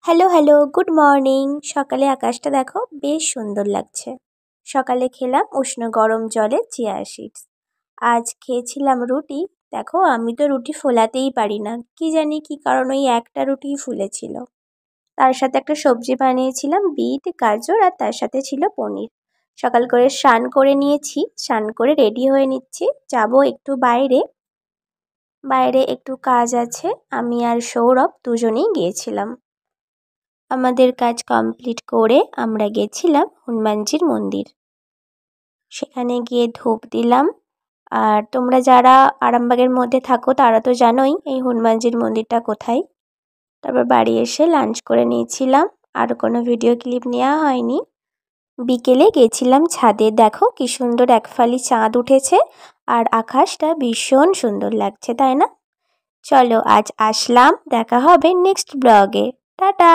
Hello hello good morning. সকালে আকাশটা দেখো বেশ সুন্দর লাগছে। সকালে খেলাম উষ্ণ গরম জলে চিয়া সিডস। আজ খেয়েছিলাম রুটি। দেখো আমি তো রুটি ফোলাতেই পারি না, কি জানি কি কারণ, ওই একটা রুটিই ফুলেছিল। তার সাথে একটা সবজি বানিয়েছিলাম, বিট গাজর, আর তার সাথে ছিল পনির। সকাল করে স্নান করে নিয়েছি, স্নান করে রেডি হয়ে নিচ্ছি, যাব একটু বাইরে। বাইরে একটু কাজ আছে, আমি আর সৌরভ দুজনেই গিয়েছিলাম। আমাদের কাজ কমপ্লিট করে আমরা গেছিলাম হনুমানজির মন্দির। সেখানে গিয়ে ধূপ দিলাম। আর তোমরা যারা আরামবাগের মধ্যে থাকো তারা তো জানোই এই হনুমানজির মন্দিরটা কোথায়। তারপর বাড়ি এসে লাঞ্চ করে নিয়েছিলাম, আর কোনো ভিডিও ক্লিপ নেওয়া হয়নি। বিকেলে গেছিলাম ছাদে, দেখো কি সুন্দর একফালি চাঁদ উঠেছে, আর আকাশটা ভীষণ সুন্দর লাগছে, তাই না? চলো আজ আসলাম, দেখা হবে নেক্সট ব্লগে। টাটা।